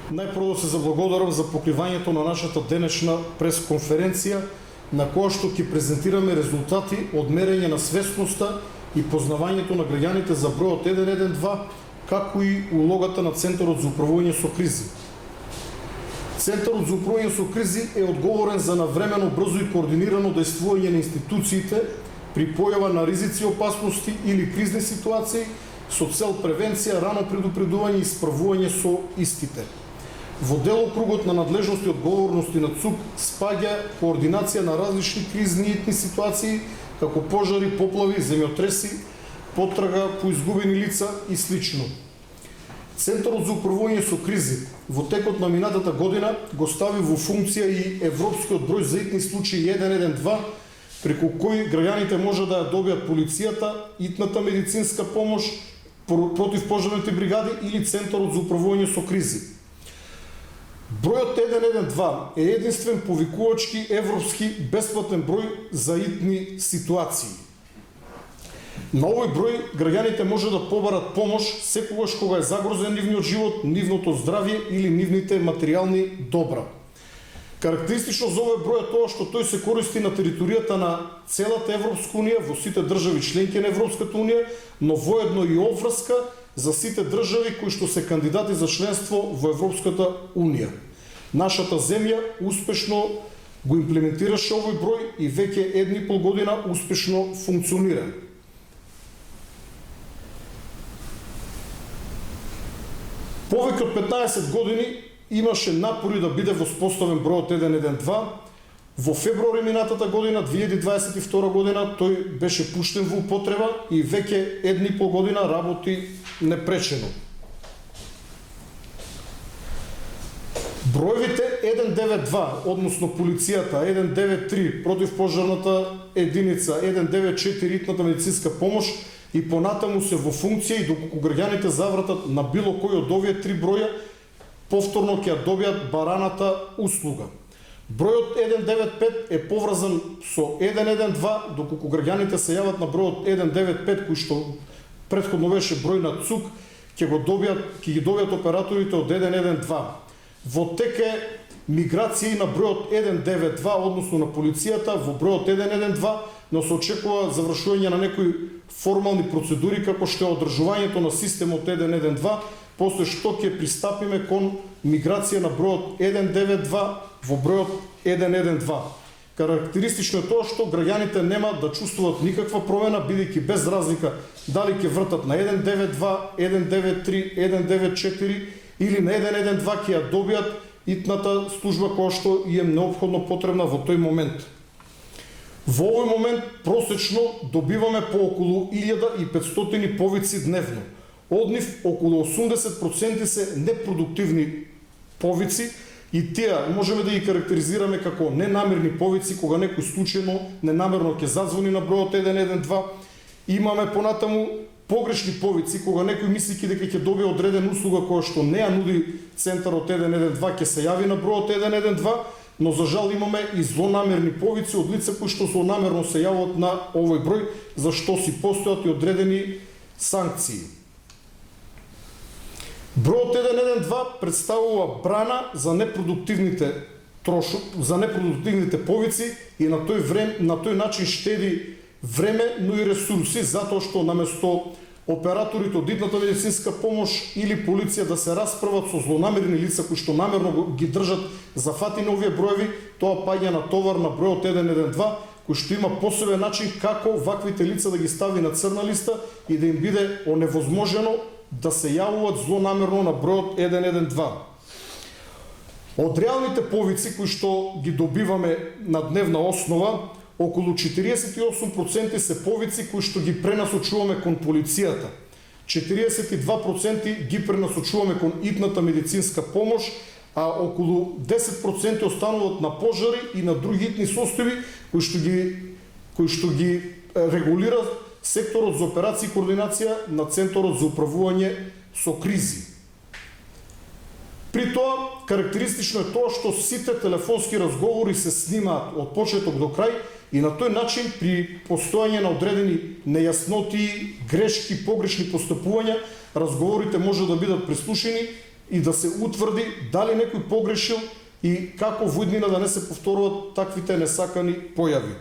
Најпрво да се заблагодарам за покривањето на нашата денешна пресконференција, на која што ќе презентираме резултати од мерење на свесноста и познавањето на граѓаните за бројот 112, како и улогата на Центарот за управување со кризи. Центарот за управување со кризи е одговорен за навремено, брзо и координирано дејствување на институциите при појава на ризици, опасности или кризни ситуации со цел превенција, рано предупредување и справување со истите. Во делокругот на надлежности и одговорности на ЦУК спаѓа координација на различни кризни и итни ситуации, како пожари, поплави, земјотреси, потрага по изгубени лица и слично. Центарот за управување со кризи во текот на минатата година го стави во функција и европскиот број за итни случаи 112, преку кој граѓаните може да ја добијат полицијата, итната медицинска помош, противпожарните бригади или Центарот за управување со кризи. Бројот 112 е единствен повикувачки европски бесплатен број за итни ситуации. На овој број граѓаните може да побарат помош секогаш кога е загрозен нивниот живот, нивното здравје или нивните материјални добра. Карактеристично за овој број е тоа што тој се користи на територијата на целата Европска унија, во сите држави членки на Европската унија, но воедно и обврска за сите држави кои што се кандидати за членство во Европската унија. Нашата земја успешно го имплементираше овој број и веќе 1,5 година успешно функционира. Повеќе од 15 години имаше напори да биде воспоставен бројот 112. Во февруари минатата година, 2022 година, тој беше пуштен во употреба и веќе 1,5 година работи непречено. Бројовите 192, односно полицијата, 193, противпожарната единица, 194, итната медицинска помош и понатаму се во функција и доколку граѓаните завратат на било кој од овие три броја, повторно ќе ја добијат бараната услуга. Бројот 195 е поврзан со 112, доколку граѓаните се јават на бројот 195, кој што претходно беше број на ЦУК, ќе ги добијат операторите од 112. Во тек е миграција на бројот 192, односно на полицијата, во бројот 112, но се очекува завршување на некои формални процедури, како што е одржувањето на системот 112, после што ќе пристапиме кон миграција на бројот 192 во бројот 112. Карактеристично е тоа што граѓаните нема да чувствуваат никаква промена, бидејќи без разлика дали ќе вртат на 192, 193, 194 или на 112 ќе ја добијат итната служба која што е неопходно потребна во тој момент. Во овој момент просечно добиваме по околу 1500 повици дневно. Од нив околу 80% се непродуктивни повици и тие можеме да ги карактеризираме како ненамерни повици, кога некој случајно ненамерно ќе зазвони на бројот 112. Имаме понатаму погрешни повици, кога некој мислики дека ќе добие одредена услуга која што не ја нуди Центарот 112, ќе се јави на бројот 112, но за жал имаме и злонамерни повици од лица кои што злонамерно се јават на овој број, за што си постојат и одредени санкции. Бројот 112 представува брана за непродуктивните повици и на тој начин штеди време, но и ресурси, затоа што наместо операторите од итната медицинска помош или полиција да се расправат со злонамерни лица кои што намерно ги држат зафати на овие броеви, тоа паѓа на товар на бројот 112, кој што има посебен начин како ваквите лица да ги стави на црна листа и да им биде оневозможено да се јавуваат злонамерно на бројот 112. Од реалните повици кои што ги добиваме на дневна основа, околу 48% се повици кои што ги пренасочуваме кон полицијата. 42% ги пренасочуваме кон итната медицинска помош, а околу 10% остануваат на пожари и на други итни состојби кои што ги регулира секторот за операции и координација на Центарот за управување со кризи. При тоа, карактеристично е тоа што сите телефонски разговори се снимаат од почеток до крај и на тој начин при постојање на одредени нејасноти, грешки, погрешни постапувања, разговорите може да бидат преслушени и да се утврди дали некој погрешил и како во иднина да не се повторуват таквите несакани појави.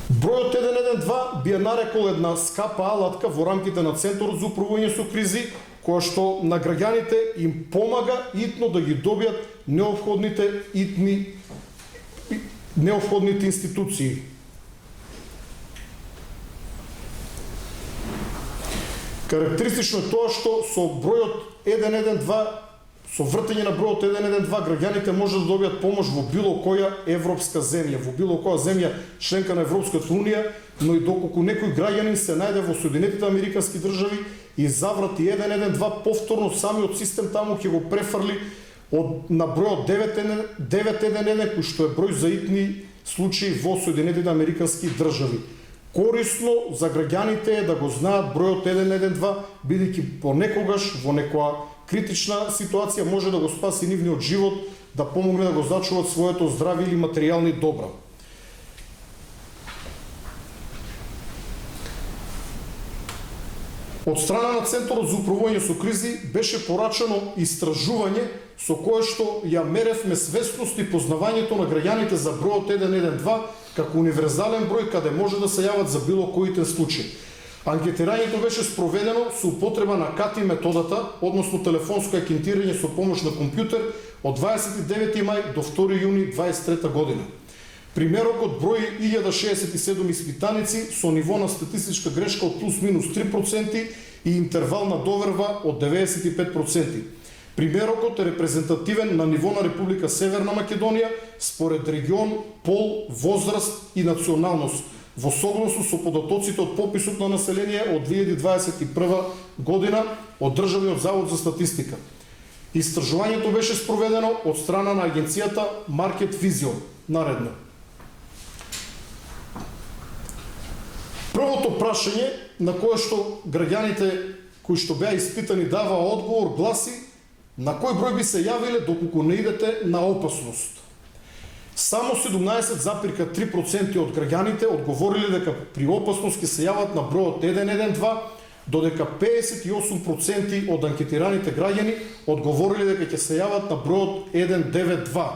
Бројот 112 би ја нарекол една скапа алатка во рамките на Центарот за управување со кризи, која што на граѓаните им помага итно да ги добијат неопходните институции. Карактеристично е тоа што со бројот 112, со вртење на бројот 112, граѓаните може да добијат помош во било која европска земја, во било која земја членка на Европската унија, но и доколку некој граѓанин се најде во Соединетите американски држави и заврати 112, повторно самиот систем таму ќе го префрли на бројот 911, кој што е број за итни случаи во Соединетите американски држави. Корисно за граѓаните е да го знаат бројот 112, бидејќи понекогаш во некоја критична ситуација може да го спаси нивниот живот, да помогне да го зачуват своето здраве или материјални добра. Од страна на Центарот за управување со кризи беше порачано истражување со кое што ја меревме свесност и познавањето на граѓаните за бројот 112 како универзален број каде може да се јават за било кој случај. Анкетирањето беше спроведено со употреба на КАТИ методата, односно телефонско анкетирање со помош на компјутер од 29 мај до 2 јуни 23 година. Примерокот брои 1067 испитаници со ниво на статистичка грешка од плюс-минус 3% и интервал на доверба од 95%. Примерокот е репрезентативен на ниво на Република Северна Македонија според регион, пол, возраст и националност, во согласност со податоците од пописот на население од 2021 година од Државниот завод за статистика. Истражувањето беше спроведено од страна на агенцијата Market Vision. Наредно. Првото прашање на кое што граѓаните кои што беа испитани дава одговор гласи: на кој број би се јавиле доколку не идете на опасност? Само 17,3% од граѓаните одговориле дека при опасност ќе се јават на бројот 112, додека 58% од анкетираните граѓани одговориле дека ќе се јават на бројот 192.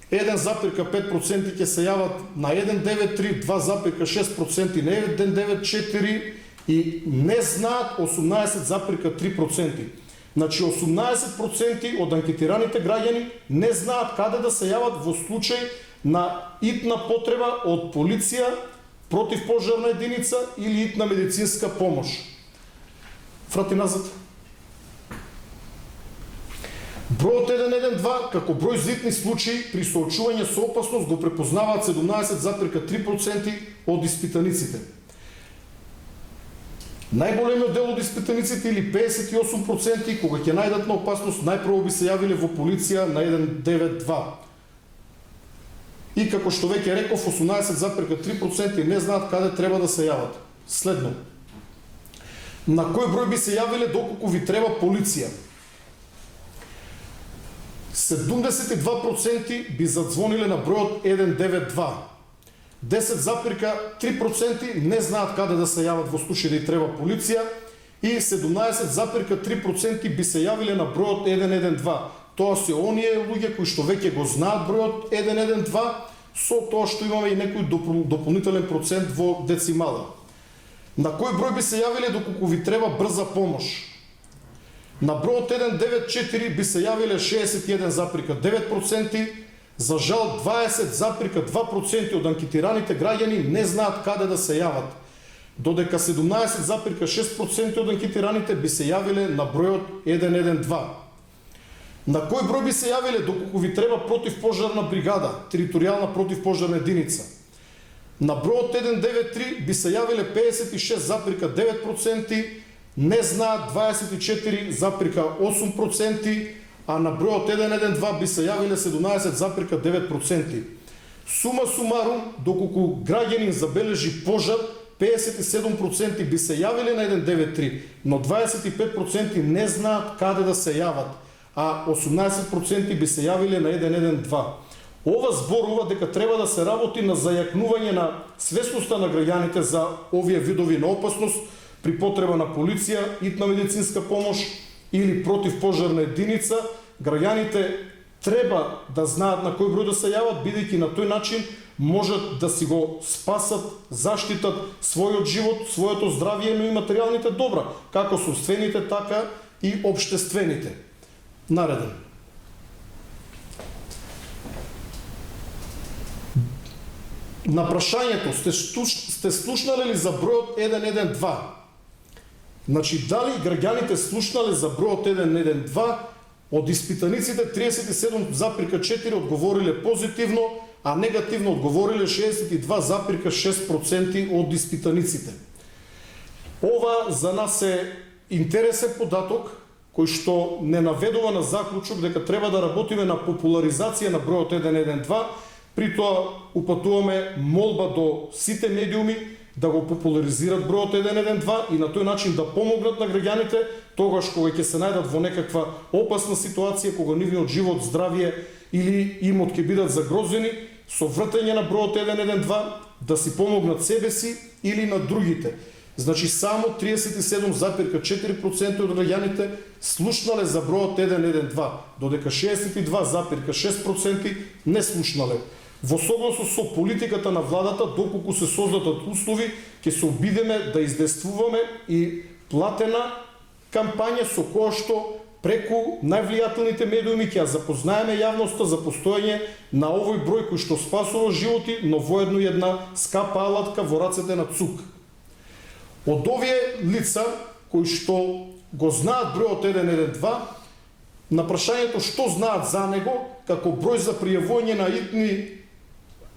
1,5% ќе се јават на 193, 2,6% на 194 и не знаат 18,3%. Значи 18% од анкетираните граѓани не знаат каде да се јават во случај на итна потреба од полиција, противпожарна единица или итна медицинска помош. Фрати назад. Бројот 112 како број за итни случаи при соочување со опасност го препознаваат 17,3% од испитаниците. Најголемиот дел од испитаниците или 58% кога ќе најдат на опасност најпрво би се јавиле во полиција на 192. И како што веќе реков, 18,3% не знаат каде треба да се јават. Следно. На кој број би се јавиле доколку ви треба полиција? 72% би задзвониле на бројот 192. 10,3% не знаат каде да се јават во случај да и треба полиција и 17,3% би се јавиле на бројот 112. Тоа се оние луѓе кои што веќе го знаат бројот 112, со тоа што имаме и некој дополнителен процент во децимала. На кој број би се јавиле доколку ви треба брза помош? На бројот 194 би се јавиле 61,9%, за жал 20,2% од анкетираните граѓани не знаат каде да се јават, додека 17,6% од анкетираните би се јавиле на бројот 112. На кој број би се јавиле доколку ви треба противпожарна бригада, територијална противпожарна единица? На бројот 193 би се јавиле 56,9%, не знаат 24,8%, а на бројот 112 би се јавиле 17,9%. Сума сумарум, доколку граѓанин забележи пожар, 57% би се јавиле на 193, но 25% не знаат каде да се јават, а 18% би се јавиле на 112. Ова зборува дека треба да се работи на зајакнување на свесноста на граѓаните за овие видови на опасност, при потреба на полиција, итна медицинска помош или противпожарна единица, граѓаните треба да знаат на кој број да се јават, бидејќи на тој начин можат да си го спасат, заштитат својот живот, своето здравје, но и материјалните добра, како собствените, така и општествените. Нареден. На прашањето, сте слушнале ли за бројот 112? Значи, дали граѓаните слушнале за бројот 112, од испитаниците 37,4 одговориле позитивно, а негативно одговориле 62,6% од испитаниците. Ова за нас е интересен податок, кој што не наведува на заклучок дека треба да работиме на популаризација на бројот 112, при тоа упатуваме молба до сите медиуми да го популаризират бројот 112 и на тој начин да помогнат на граѓаните тогаш кога ќе се најдат во некаква опасна ситуација, кога нивниот живот, здравје или имот ќе бидат загрозени, со вртање на бројот 112 да си помогнат себе си или на другите. Значи само 37,4% од граѓаните слушнале за бројот 112, додека 62,6% не слушнале. Во согласно со политиката на владата, доколку се создадат услови, ќе се обидеме да издействуваме и платена кампања со која што преку највлијателните медиуми ќе ја запознаеме јавноста за постоење на овој број кој што спасува животи, но воедно една скапа алатка во рацете на ЦУК. Од овие лица кои што го знаат бројот 112, на прашањето што знаат за него, како број за пријавување на итни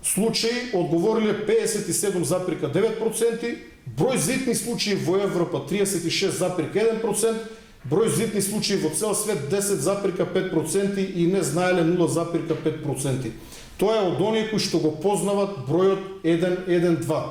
случаи одговориле 57,9%, број за итни случаи во Европа 36,1%, број за итни случаи во цел свет 10,5% и не знаеле 0,5%. Тоа е од оние кои што го познават бројот 112.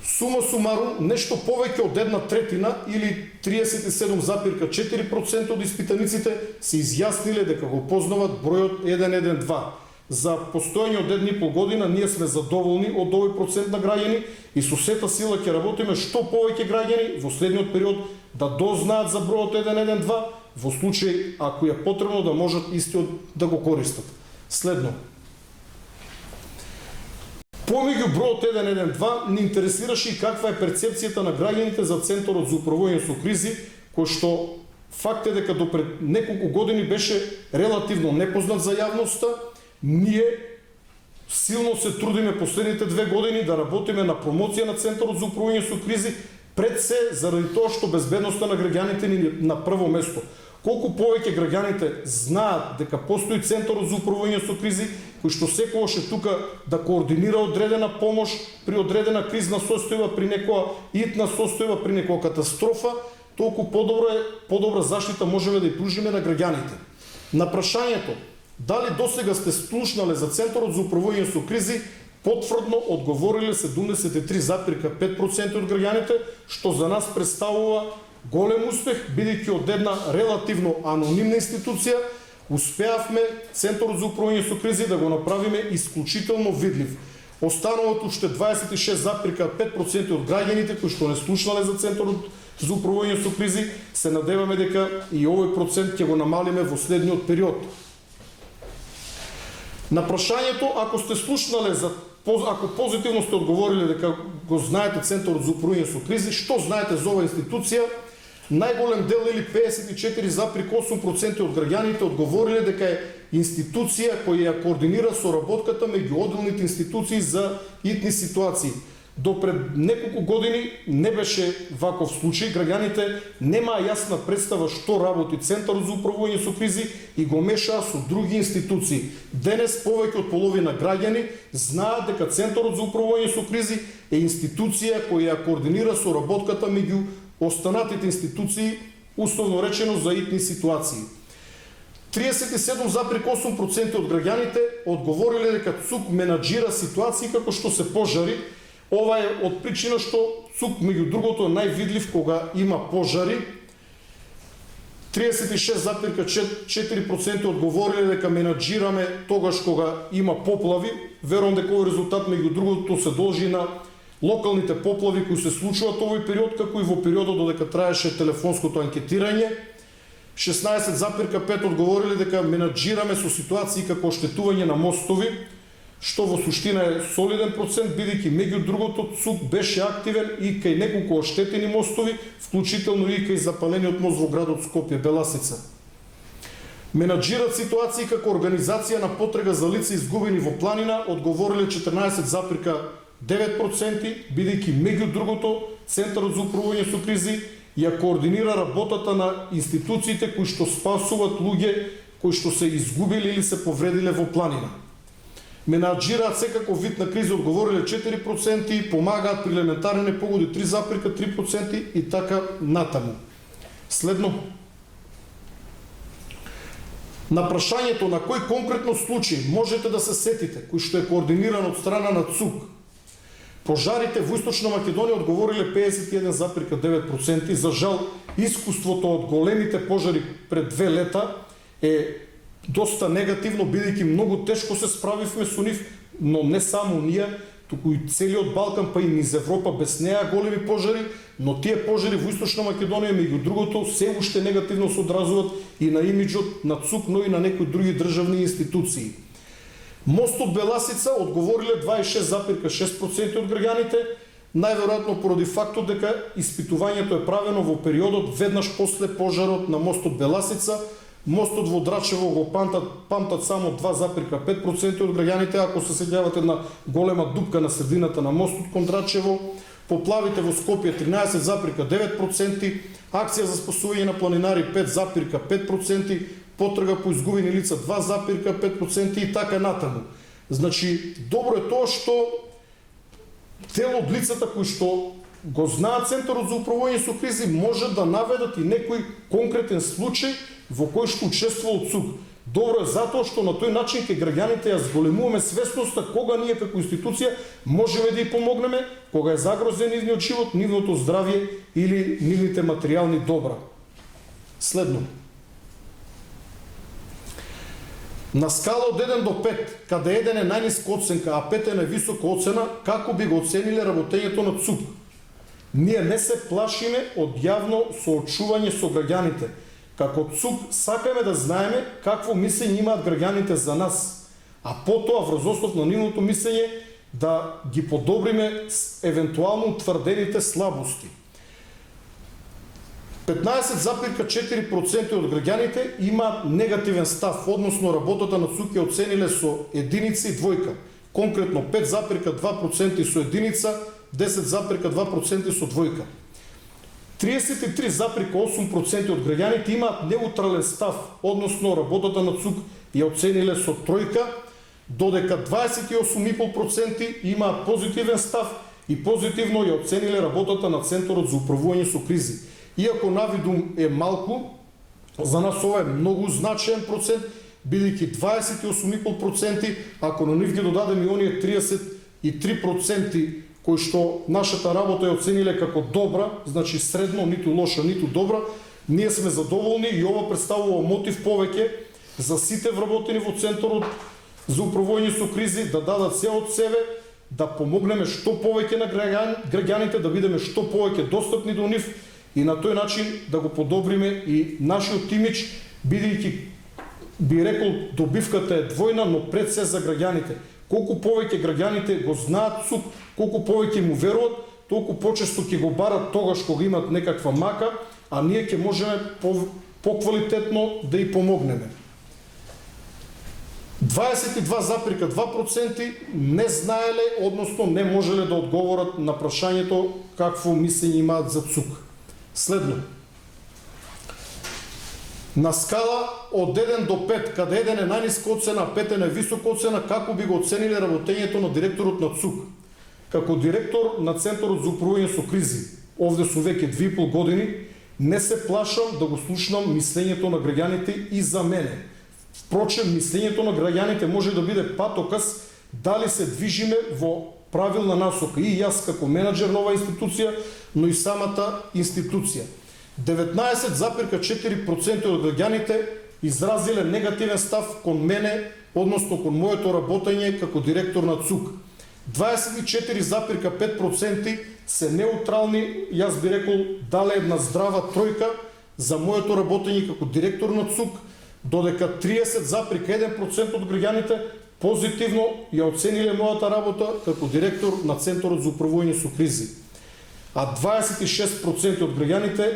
Сума сумарум, нешто повеќе од 1/3 или 37,4% од испитаниците се изјасниле дека го познават бројот 112. За постоење од 1,5 година ние сме задоволни од овој процент на граѓани и со сета сила ќе работиме што повеќе граѓани во следниот период да дознаат за бројот 112, во случај ако е потребно да можат истиот да го користат. Следно. Помеѓу бројот 112 ни интересираше и каква е перцепцијата на граѓаните за Центарот за управување со кризи, кој што факт е дека допред неколку години беше релативно непознат за јавноста. Ние силно се трудиме последните 2 години да работиме на промоција на Центарот за управување со кризи, пред се заради тоа што безбедноста на граѓаните ни на прво место. Колку повеќе граѓаните знаат дека постои Центарот за управување со кризи, кој што секогаш е тука да координира одредена помош при одредена кризна состојба, при некоја итна состојба, при некоја катастрофа, толку подобра заштита можеме да ја пружиме на граѓаните. На прашањето дали досега сте слушнале за Центарот за управување со кризи, потврдно одговориле 73,5% од граѓаните, што за нас представува голем успех, бидејќи од една релативно анонимна институција успеавме Центарот за управување со кризи да го направиме исклучително видлив. Останалото уште 26,5% од граѓаните кои што не слушнале за Центарот за управување со кризи, се надеваме дека и овој процент ќе го намалиме во следниот период. На прашањето, ако сте слушнале ако позитивно сте одговориле дека го знаете Центарот за управување со кризи, што знаете за оваа институција? Најголем дел или 54,8% од граѓаните одговориле дека е институција која ја координира соработката меѓу одделните институции за итни ситуации. До пред неколку години не беше ваков случај, граѓаните немаа јасна представа што работи Центарот за управување со кризи и го мешаа со други институции. Денес повеќе од половина граѓани знаат дека Центарот за управување со кризи е институција која ја координира соработката меѓу останатите институции, условно речено за итни ситуации. 37,8% од граѓаните одговориле дека ЦУК менаџира ситуации како што се пожари. Ова е од причина што ЦУК, меѓу другото, е највидлив кога има пожари. 36,4% одговориле дека менаџираме тогаш кога има поплави. Верувам дека овој резултат, меѓу другото, се должи на локалните поплави кои се случуваат овој период, како и во периодот додека траеше телефонското анкетирање. 16,5 одговориле дека менаџираме со ситуации како оштетување на мостови, што во суштина е солиден процент, бидејќи меѓу другото ЦУК беше активен и кај неколку оштетени мостови, вклучително и кај запалениот мост во градот Скопје Беласица. Менаџират ситуации како организација на потрега за лица изгубени во планина, одговориле 14,9%, бидејќи меѓу другото Центарот за управување со кризи ја координира работата на институциите кои што спасуваат луѓе кои што се изгубили или се повредиле во планина. Менаџираат секако вид на криза, одговориле 4%, помагаат при елементарни непогоди 3,3% и така натаму. Следно, на прашањето на кој конкретно случај можете да се сетите, кој што е координиран од страна на ЦУК, пожарите во Источна Македонија одговориле 51,9%. За жал, искуството од големите пожари пред 2 лета е доста негативно, бидејќи многу тешко се справивме со нив, но не само ние, туку и целиот Балкан, па и низ Европа без неа големи пожари, но тие пожари во Источна Македонија, меѓу другото, се уште негативно се одразуваат и на имиџот на ЦУК, но и на некои други државни институции. Мостот Беласица одговориле 26,6% од граѓаните, најверојатно поради фактот дека испитувањето е правено во периодот веднаш после пожарот на мостот Беласица. Мостот во Драчево го памтат само 2,5% од граѓаните, ако се сеќавате на голема дупка на средината на мостот кон Драчево. Поплавите во Скопје 13,9%, акција за спасување на планинари 5,5%, потрага по изгубени лица 2,5% и така натаму. Значи, добро е тоа што дел од лицата кои што го знаат Центарот за управување со кризи може да наведат и некој конкретен случај во кој што учествувал ЦУК. Добро е затоа што на тој начин ке граѓаните ја зголемуваме свесноста кога ние како институција можеме да ја помогнеме, кога е загрозен нивниот живот, нивното здравје или нивните материјални добра. Следно. На скала од 1 до 5, каде 1 е најниска оценка, а 5 е највисока оцена, како би го оцениле работењето на ЦУК? Ние не се плашиме од јавно соочување со граѓаните. Како ЦУК сакаме да знаеме какво мислење имаат граѓаните за нас, а потоа врз основ на нивното мислење да ги подобриме евентуално утврдените слабости. 15,4% од граѓаните имаат негативен став, односно работата на ЦУК ја оцениле со единица и двојка. Конкретно 5,2% со единица, 10,2% со двојка. 33,8% од граѓаните имаат неутрален став, односно работата на ЦУК ја оцениле со тројка, додека 28,5% имаат позитивен став и позитивно ја оцениле работата на Центарот за управување со кризи. Иако навидум е малку, за нас ова е многу значаен процент, бидејќи 28,5%, ако на нив ги додадеме и оние 33% кои што нашата работа ја оцениле како добра, значи средно, ниту лоша, ниту добра, ние сме задоволни и ова представува мотив повеќе за сите вработени во Центарот за управување со кризи да дадат се од себе, да помогнеме што повеќе на граѓаните, да бидеме што повеќе достапни до нив и на тој начин да го подобриме и нашиот имидж, бидејќи би рекол добивката е двојна, но пред се за граѓаните. Колку повеќе граѓаните го знаат ЦУК, колку повеќе му веруват, толку почесто ќе го барат тогаш кога имат некаква мака, а ние ќе можеме поквалитетно да и помогнеме. 22,2% не знаеле, односно не можеле да одговорат на прашањето какво мислење имаат за ЦУК. Следно. На скала од 1 до 5, каде 1 е најниска оцена, а 5 е највисока оцена, како би го оцениле работењето на директорот на ЦУК? Како директор на Центарот за управување со кризи, овде сум веќе 2,5 години, не се плашам да го слушнам мислењето на граѓаните и за мене. Впрочем, мислењето на граѓаните може да биде патоказ дали се движиме во правилна насока. И јас како менаџер на оваа институција, но и самата институција. 19,4% од граѓаните изразиле негативен став кон мене, односно кон моето работење како директор на ЦУК. 24,5% се неутрални, јас би рекол, дале една здрава тројка за моето работење како директор на ЦУК, додека 30,1% од граѓаните позитивно ја оцениле мојата работа како директор на Центарот за управување со кризи. А 26% од граѓаните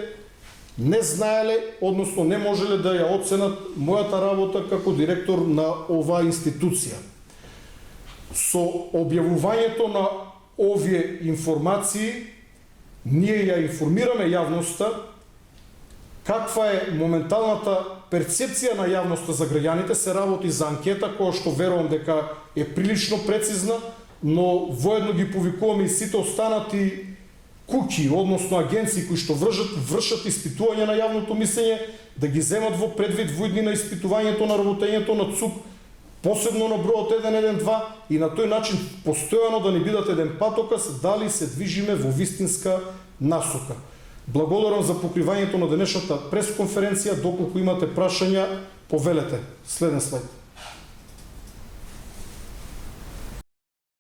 не знаеле, односно не можеле да ја оценат мојата работа како директор на оваа институција. Со објавувањето на овие информации, ние ја информираме јавноста каква е моменталната перцепција на јавноста за граѓаните. Се работи за анкета која што верувам дека е прилично прецизна, но воедно ги повикуваме и сите останати куќи, односно агенции кои што вршат испитување на јавното мислење, да ги земат во предвид во иднина испитувањето на работењето на ЦУК, посебно на бројот 112, и на тој начин постојано да ни бидат еден патоказ дали се движиме во вистинска насока. Благодарам за покривањето на денешната пресконференција. Доколку имате прашања, повелете. Следен слайд.